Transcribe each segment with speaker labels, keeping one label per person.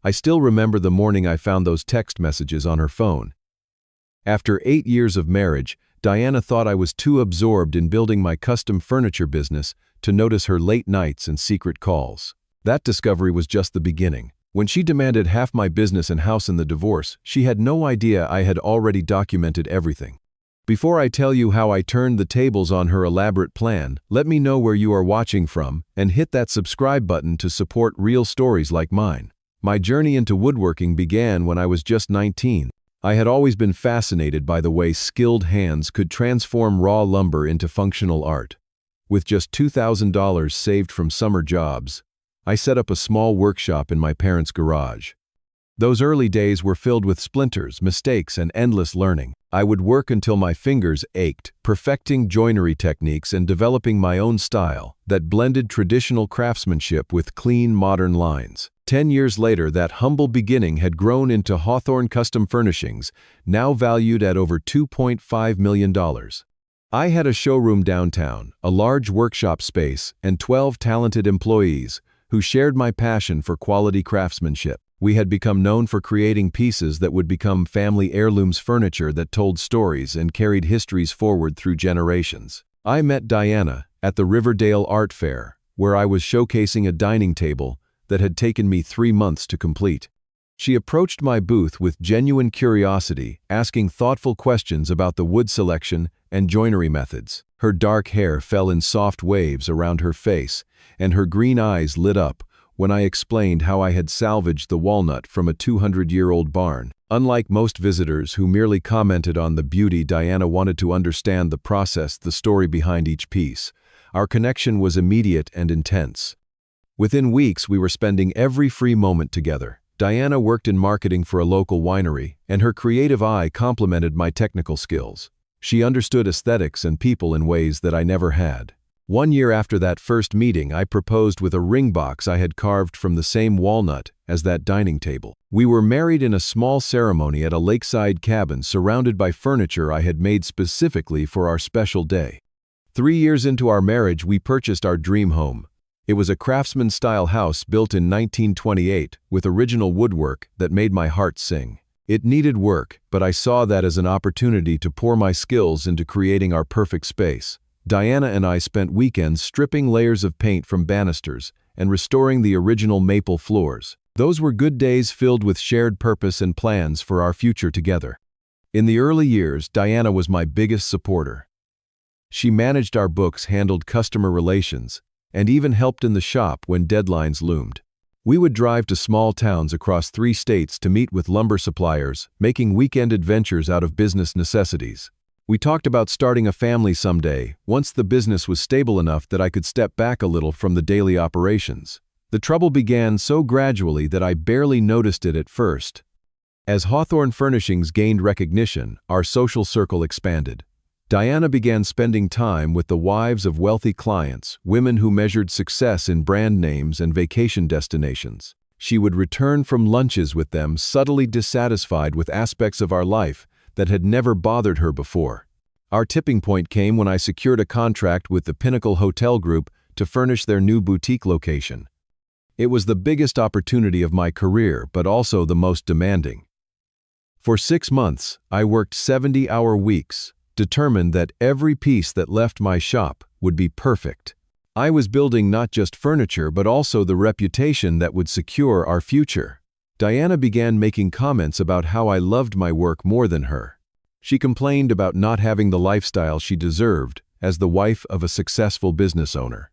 Speaker 1: I still remember the morning I found those text messages on her phone. After 8 years of marriage, Diana thought I was too absorbed in building my custom furniture business to notice her late nights and secret calls. That discovery was just the beginning. When she demanded half my business and house in the divorce, she had no idea I had already documented everything. Before I tell you how I turned the tables on her elaborate plan, let me know where you are watching from and hit that subscribe button to support real stories like mine. My journey into woodworking began when I was just 19. I had always been fascinated by the way skilled hands could transform raw lumber into functional art. With just $2,000 saved from summer jobs, I set up a small workshop in my parents' garage. Those early days were filled with splinters, mistakes, and endless learning. I would work until my fingers ached, perfecting joinery techniques and developing my own style that blended traditional craftsmanship with clean, modern lines. 10 years later, that humble beginning had grown into Hawthorne Custom Furnishings, now valued at over $2.5 million. I had a showroom downtown, a large workshop space, and 12 talented employees who shared my passion for quality craftsmanship. We had become known for creating pieces that would become family heirlooms, furniture that told stories and carried histories forward through generations. I met Diana at the Riverdale Art Fair, where I was showcasing a dining table that had taken me 3 months to complete. She approached my booth with genuine curiosity, asking thoughtful questions about the wood selection and joinery methods. Her dark hair fell in soft waves around her face, and her green eyes lit up when I explained how I had salvaged the walnut from a 200-year-old barn. Unlike most visitors who merely commented on the beauty, Diana wanted to understand the process, the story behind each piece. Our connection was immediate and intense. Within weeks, we were spending every free moment together. Diana worked in marketing for a local winery, and her creative eye complemented my technical skills. She understood aesthetics and people in ways that I never had. 1 year after that first meeting, I proposed with a ring box I had carved from the same walnut as that dining table. We were married in a small ceremony at a lakeside cabin surrounded by furniture I had made specifically for our special day. 3 years into our marriage, we purchased our dream home. It was a craftsman-style house built in 1928 with original woodwork that made my heart sing. It needed work, but I saw that as an opportunity to pour my skills into creating our perfect space. Diana and I spent weekends stripping layers of paint from banisters and restoring the original maple floors. Those were good days filled with shared purpose and plans for our future together. In the early years, Diana was my biggest supporter. She managed our books, handled customer relations, and even helped in the shop when deadlines loomed. We would drive to small towns across 3 states to meet with lumber suppliers, making weekend adventures out of business necessities. We talked about starting a family someday, once the business was stable enough that I could step back a little from the daily operations. The trouble began so gradually that I barely noticed it at first. As Hawthorne Furnishings gained recognition, our social circle expanded. Diana began spending time with the wives of wealthy clients, women who measured success in brand names and vacation destinations. She would return from lunches with them, subtly dissatisfied with aspects of our life that had never bothered her before. Our tipping point came when I secured a contract with the Pinnacle Hotel Group to furnish their new boutique location. It was the biggest opportunity of my career, but also the most demanding. For 6 months, I worked 70-hour weeks, determined that every piece that left my shop would be perfect. I was building not just furniture, but also the reputation that would secure our future. Diana began making comments about how I loved my work more than her. She complained about not having the lifestyle she deserved as the wife of a successful business owner.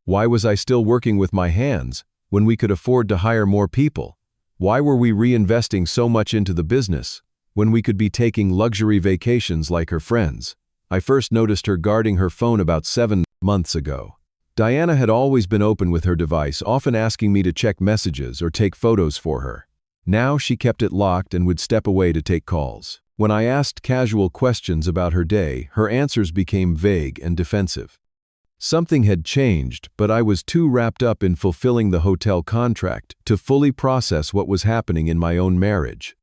Speaker 1: Why was I still working with my hands when we could afford to hire more people? Why were we reinvesting so much into the business when we could be taking luxury vacations like her friends? I first noticed her guarding her phone about 7 months ago. Diana had always been open with her device, often asking me to check messages or take photos for her. Now she kept it locked and would step away to take calls. When I asked casual questions about her day, her answers became vague and defensive. Something had changed, but I was too wrapped up in fulfilling the hotel contract to fully process what was happening in my own marriage.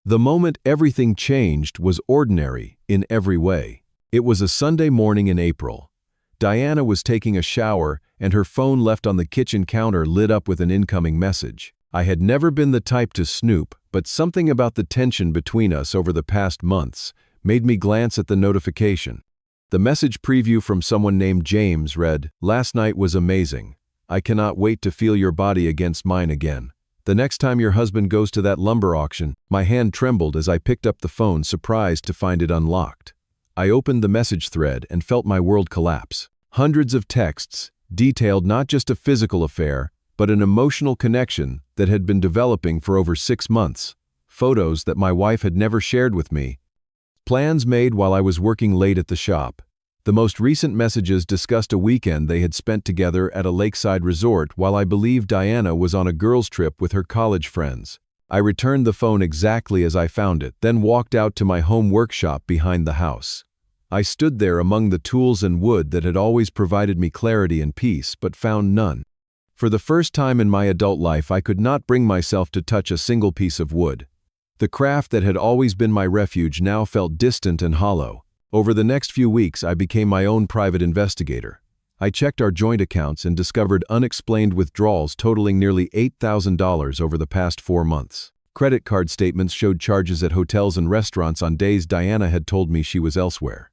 Speaker 1: The moment everything changed was ordinary in every way. It was a Sunday morning in April. Diana was taking a shower, and her phone left on the kitchen counter lit up with an incoming message. I had never been the type to snoop, but something about the tension between us over the past months made me glance at the notification. The message preview from someone named James read, "Last night was amazing. I cannot wait to feel your body against mine again. The next time your husband goes to that lumber auction." My hand trembled as I picked up the phone, surprised to find it unlocked. I opened the message thread and felt my world collapse. Hundreds of texts detailed not just a physical affair, but an emotional connection that had been developing for over 6 months. Photos that my wife had never shared with me. Plans made while I was working late at the shop. The most recent messages discussed a weekend they had spent together at a lakeside resort while I believed Diana was on a girls' trip with her college friends. I returned the phone exactly as I found it, then walked out to my home workshop behind the house. I stood there among the tools and wood that had always provided me clarity and peace, but found none. For the first time in my adult life, I could not bring myself to touch a single piece of wood. The craft that had always been my refuge now felt distant and hollow. Over the next few weeks, I became my own private investigator. I checked our joint accounts and discovered unexplained withdrawals totaling nearly $8,000 over the past 4 months. Credit card statements showed charges at hotels and restaurants on days Diana had told me she was elsewhere.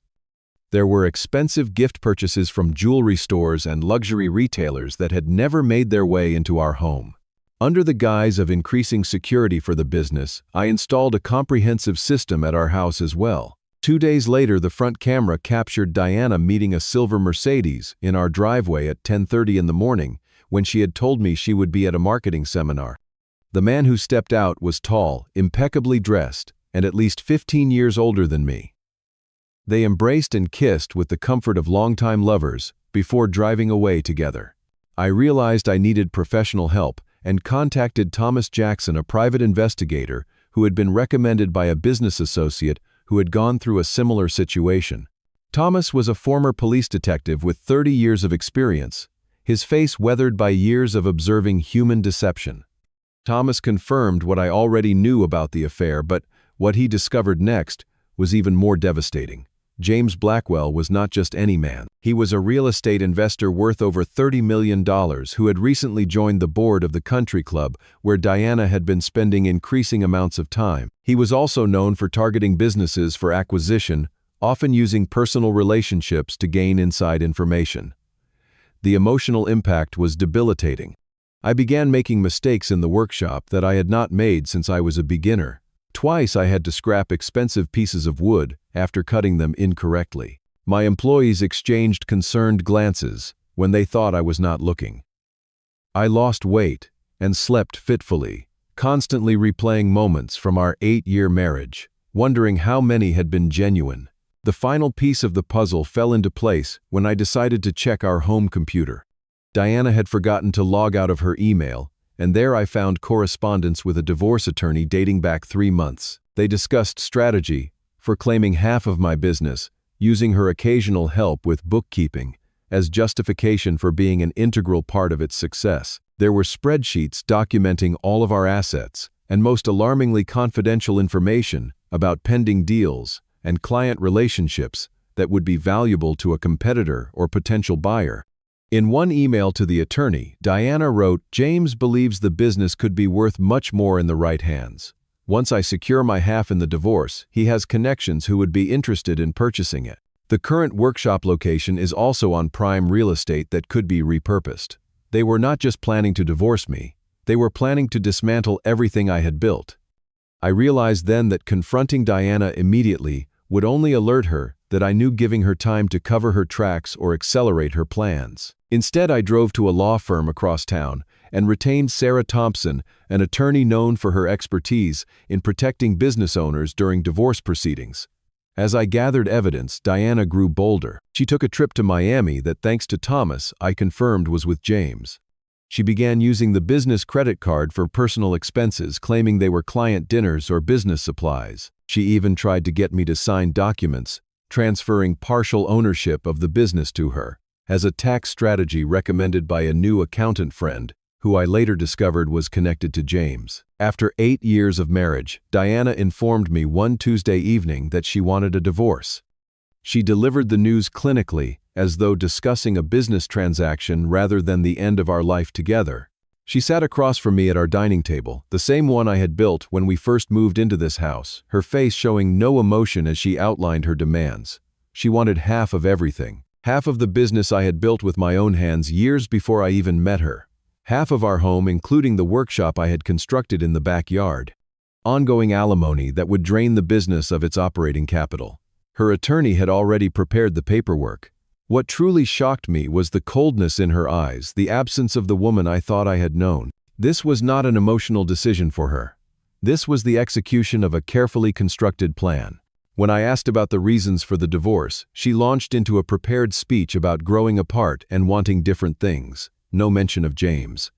Speaker 1: There were expensive gift purchases from jewelry stores and luxury retailers that had never made their way into our home. Under the guise of increasing security for the business, I installed a comprehensive system at our house as well. 2 days later, the front camera captured Diana meeting a silver Mercedes in our driveway at 10:30 in the morning when she had told me she would be at a marketing seminar. The man who stepped out was tall, impeccably dressed, and at least 15 years older than me. They embraced and kissed with the comfort of longtime lovers before driving away together. I realized I needed professional help and contacted Thomas Jackson, a private investigator who had been recommended by a business associate who had gone through a similar situation. Thomas was a former police detective with 30 years of experience, his face weathered by years of observing human deception. Thomas confirmed what I already knew about the affair, but what he discovered next was even more devastating. James Blackwell was not just any man. He was a real estate investor worth over $30 million who had recently joined the board of the country club where Diana had been spending increasing amounts of time. He was also known for targeting businesses for acquisition, often using personal relationships to gain inside information. The emotional impact was debilitating. I began making mistakes in the workshop that I had not made since I was a beginner. Twice I had to scrap expensive pieces of wood after cutting them incorrectly. My employees exchanged concerned glances when they thought I was not looking. I lost weight and slept fitfully, constantly replaying moments from our 8-year marriage, wondering how many had been genuine. The final piece of the puzzle fell into place when I decided to check our home computer. Diana had forgotten to log out of her email, and there I found correspondence with a divorce attorney dating back 3 months. They discussed strategy for claiming half of my business, using her occasional help with bookkeeping as justification for being an integral part of its success. There were spreadsheets documenting all of our assets and most alarmingly confidential information about pending deals and client relationships that would be valuable to a competitor or potential buyer. In one email to the attorney, Diana wrote, "James believes the business could be worth much more in the right hands. Once I secure my half in the divorce, he has connections who would be interested in purchasing it. The current workshop location is also on prime real estate that could be repurposed." They were not just planning to divorce me, they were planning to dismantle everything I had built. I realized then that confronting Diana immediately would only alert her that I knew giving her time to cover her tracks or accelerate her plans. Instead, I drove to a law firm across town and retained Sarah Thompson, an attorney known for her expertise in protecting business owners during divorce proceedings. As I gathered evidence, Diana grew bolder. She took a trip to Miami that, thanks to Thomas, I confirmed was with James. She began using the business credit card for personal expenses, claiming they were client dinners or business supplies. She even tried to get me to sign documents, transferring partial ownership of the business to her, as a tax strategy recommended by a new accountant friend, who I later discovered was connected to James. After 8 years of marriage, Diana informed me one Tuesday evening that she wanted a divorce. She delivered the news clinically, as though discussing a business transaction rather than the end of our life together. She sat across from me at our dining table, the same one I had built when we first moved into this house, her face showing no emotion as she outlined her demands. She wanted half of everything. Half of the business I had built with my own hands years before I even met her. Half of our home, including the workshop I had constructed in the backyard. Ongoing alimony that would drain the business of its operating capital. Her attorney had already prepared the paperwork. What truly shocked me was the coldness in her eyes, the absence of the woman I thought I had known. This was not an emotional decision for her. This was the execution of a carefully constructed plan. When I asked about the reasons for the divorce, she launched into a prepared speech about growing apart and wanting different things. No mention of James.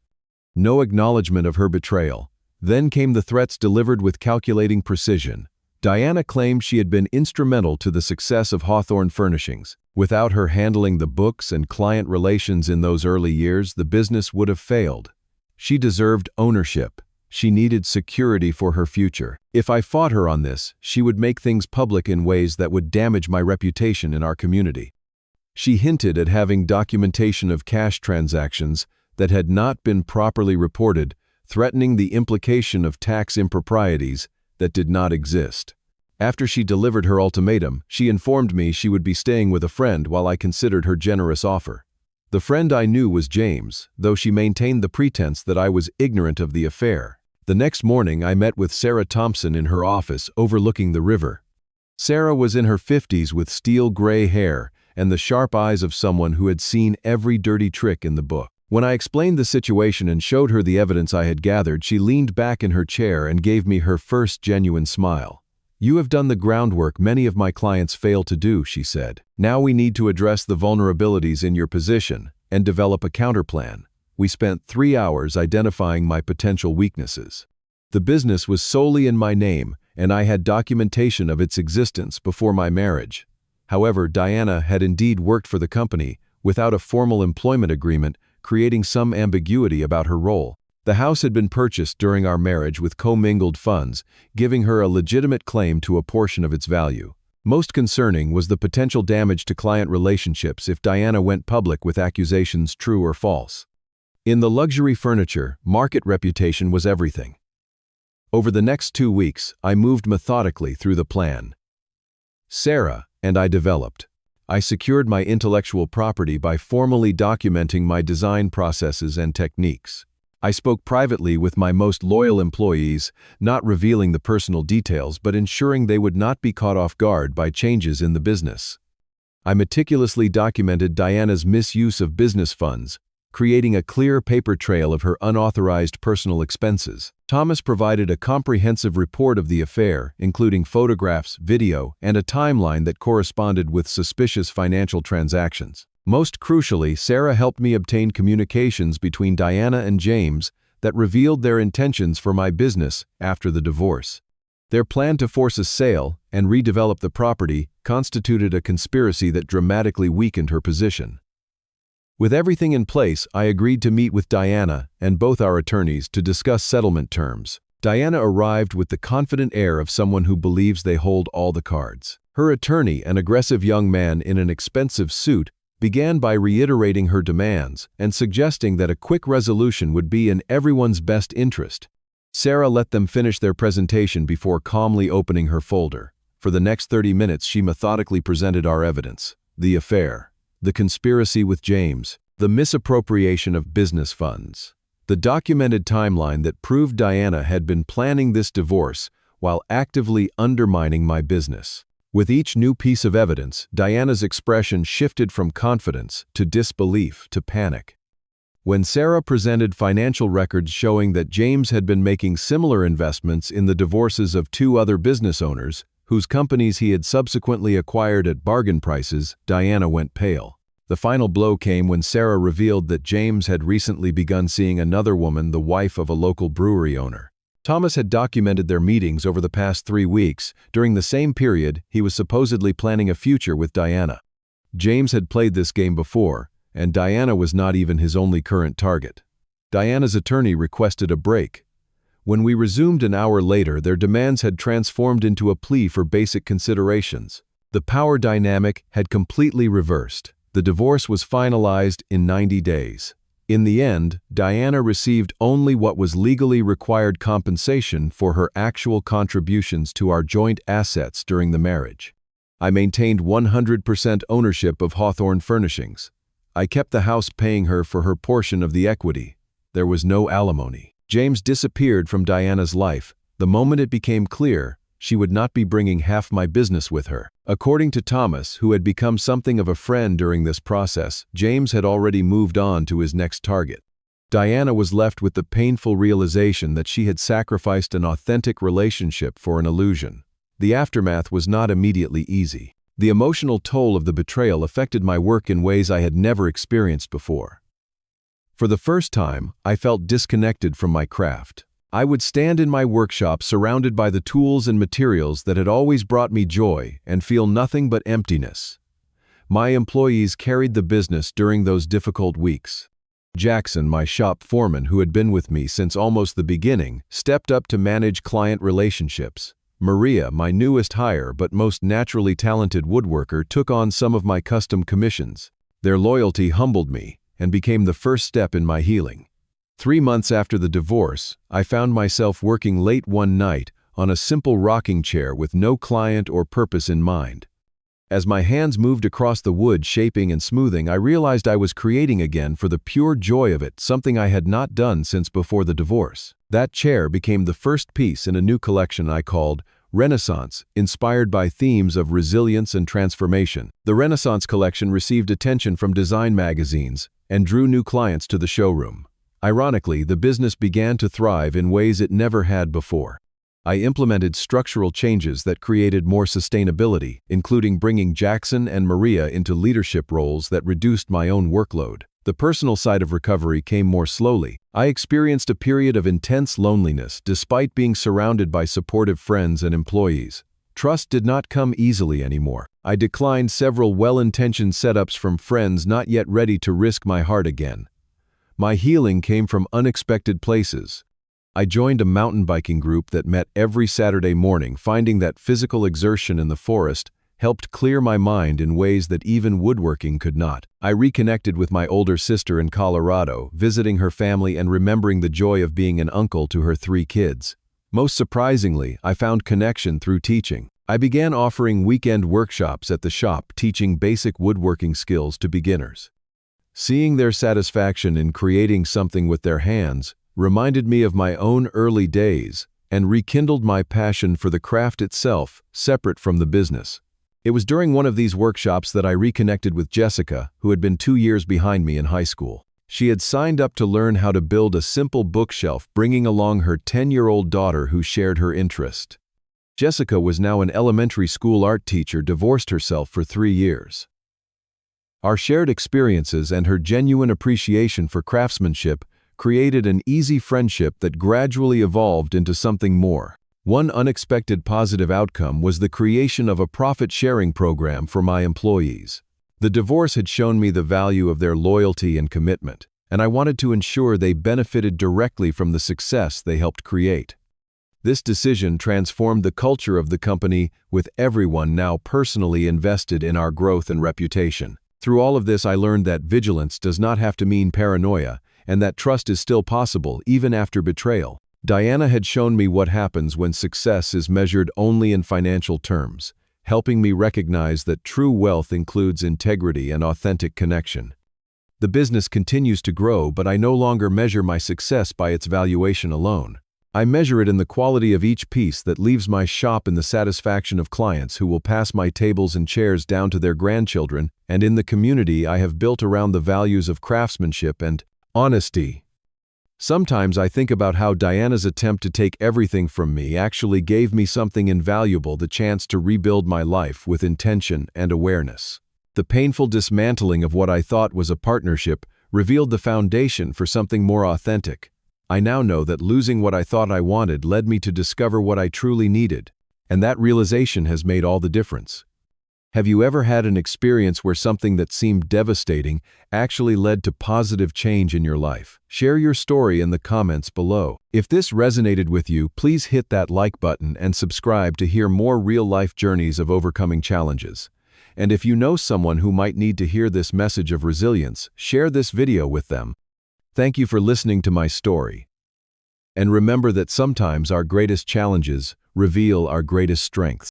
Speaker 1: No acknowledgement of her betrayal. Then came the threats delivered with calculating precision. Diana claimed she had been instrumental to the success of Hawthorne Furnishings. Without her handling the books and client relations in those early years, the business would have failed. She deserved ownership. She needed security for her future. If I fought her on this, she would make things public in ways that would damage my reputation in our community. She hinted at having documentation of cash transactions that had not been properly reported, threatening the implication of tax improprieties that did not exist. After she delivered her ultimatum, she informed me she would be staying with a friend while I considered her generous offer. The friend I knew was James, though she maintained the pretense that I was ignorant of the affair. The next morning, I met with Sarah Thompson in her office overlooking the river. Sarah was in her 50s with steel gray hair and the sharp eyes of someone who had seen every dirty trick in the book. When I explained the situation and showed her the evidence I had gathered, she leaned back in her chair and gave me her first genuine smile. "You have done the groundwork many of my clients fail to do," she said. "Now we need to address the vulnerabilities in your position and develop a counterplan." We spent 3 hours identifying my potential weaknesses. The business was solely in my name, and I had documentation of its existence before my marriage. However, Diana had indeed worked for the company without a formal employment agreement, creating some ambiguity about her role. The house had been purchased during our marriage with commingled funds, giving her a legitimate claim to a portion of its value. Most concerning was the potential damage to client relationships if Diana went public with accusations true or false. In the luxury furniture, market reputation was everything. Over the next 2 weeks, I moved methodically through the plan. Sarah and I developed. I secured my intellectual property by formally documenting my design processes and techniques. I spoke privately with my most loyal employees, not revealing the personal details but ensuring they would not be caught off guard by changes in the business. I meticulously documented Diana's misuse of business funds, creating a clear paper trail of her unauthorized personal expenses. Thomas provided a comprehensive report of the affair, including photographs, video, and a timeline that corresponded with suspicious financial transactions. Most crucially, Sarah helped me obtain communications between Diana and James that revealed their intentions for my business after the divorce. Their plan to force a sale and redevelop the property constituted a conspiracy that dramatically weakened her position. With everything in place, I agreed to meet with Diana and both our attorneys to discuss settlement terms. Diana arrived with the confident air of someone who believes they hold all the cards. Her attorney, an aggressive young man in an expensive suit, began by reiterating her demands and suggesting that a quick resolution would be in everyone's best interest. Sarah let them finish their presentation before calmly opening her folder. For the next 30 minutes, she methodically presented our evidence: the affair, the conspiracy with James, the misappropriation of business funds, the documented timeline that proved Diana had been planning this divorce while actively undermining my business. With each new piece of evidence, Diana's expression shifted from confidence to disbelief to panic. When Sarah presented financial records showing that James had been making similar investments in the divorces of 2 other business owners, whose companies he had subsequently acquired at bargain prices, Diana went pale. The final blow came when Sarah revealed that James had recently begun seeing another woman, the wife of a local brewery owner. Thomas had documented their meetings over the past 3 weeks. During the same period, he was supposedly planning a future with Diana. James had played this game before, and Diana was not even his only current target. Diana's attorney requested a break. When we resumed an hour later, their demands had transformed into a plea for basic considerations. The power dynamic had completely reversed. The divorce was finalized in 90 days. In the end, Diana received only what was legally required compensation for her actual contributions to our joint assets during the marriage. I maintained 100% ownership of Hawthorne Furnishings. I kept the house paying her for her portion of the equity. There was no alimony. James disappeared from Diana's life. The moment it became clear, she would not be bringing half my business with her. According to Thomas, who had become something of a friend during this process, James had already moved on to his next target. Diana was left with the painful realization that she had sacrificed an authentic relationship for an illusion. The aftermath was not immediately easy. The emotional toll of the betrayal affected my work in ways I had never experienced before. For the first time, I felt disconnected from my craft. I would stand in my workshop surrounded by the tools and materials that had always brought me joy and feel nothing but emptiness. My employees carried the business during those difficult weeks. Jackson, my shop foreman who had been with me since almost the beginning, stepped up to manage client relationships. Maria, my newest hire but most naturally talented woodworker, took on some of my custom commissions. Their loyalty humbled me and became the first step in my healing. 3 months after the divorce, I found myself working late one night on a simple rocking chair with no client or purpose in mind. As my hands moved across the wood, shaping and smoothing, I realized I was creating again for the pure joy of it, something I had not done since before the divorce. That chair became the first piece in a new collection I called Renaissance, inspired by themes of resilience and transformation. The Renaissance collection received attention from design magazines and drew new clients to the showroom. Ironically, the business began to thrive in ways it never had before. I implemented structural changes that created more sustainability, including bringing Jackson and Maria into leadership roles that reduced my own workload. The personal side of recovery came more slowly. I experienced a period of intense loneliness despite being surrounded by supportive friends and employees. Trust did not come easily anymore. I declined several well-intentioned setups from friends not yet ready to risk my heart again. My healing came from unexpected places. I joined a mountain biking group that met every Saturday morning, finding that physical exertion in the forest helped clear my mind in ways that even woodworking could not. I reconnected with my older sister in Colorado, visiting her family and remembering the joy of being an uncle to her 3 kids. Most surprisingly, I found connection through teaching. I began offering weekend workshops at the shop, teaching basic woodworking skills to beginners. Seeing their satisfaction in creating something with their hands reminded me of my own early days and rekindled my passion for the craft itself, separate from the business. It was during one of these workshops that I reconnected with Jessica, who had been 2 years behind me in high school. She had signed up to learn how to build a simple bookshelf, bringing along her 10-year-old daughter who shared her interest. Jessica was now an elementary school art teacher, divorced herself for 3 years. Our shared experiences and her genuine appreciation for craftsmanship created an easy friendship that gradually evolved into something more. One unexpected positive outcome was the creation of a profit-sharing program for my employees. The divorce had shown me the value of their loyalty and commitment, and I wanted to ensure they benefited directly from the success they helped create. This decision transformed the culture of the company, with everyone now personally invested in our growth and reputation. Through all of this, I learned that vigilance does not have to mean paranoia, and that trust is still possible even after betrayal. Diana had shown me what happens when success is measured only in financial terms, helping me recognize that true wealth includes integrity and authentic connection. The business continues to grow, but I no longer measure my success by its valuation alone. I measure it in the quality of each piece that leaves my shop, in the satisfaction of clients who will pass my tables and chairs down to their grandchildren, and in the community I have built around the values of craftsmanship and honesty. Sometimes I think about how Diana's attempt to take everything from me actually gave me something invaluable: the chance to rebuild my life with intention and awareness. The painful dismantling of what I thought was a partnership revealed the foundation for something more authentic. I now know that losing what I thought I wanted led me to discover what I truly needed, and that realization has made all the difference. Have you ever had an experience where something that seemed devastating actually led to positive change in your life? Share your story in the comments below. If this resonated with you, please hit that like button and subscribe to hear more real-life journeys of overcoming challenges. And if you know someone who might need to hear this message of resilience, share this video with them. Thank you for listening to my story. And remember that sometimes our greatest challenges reveal our greatest strengths.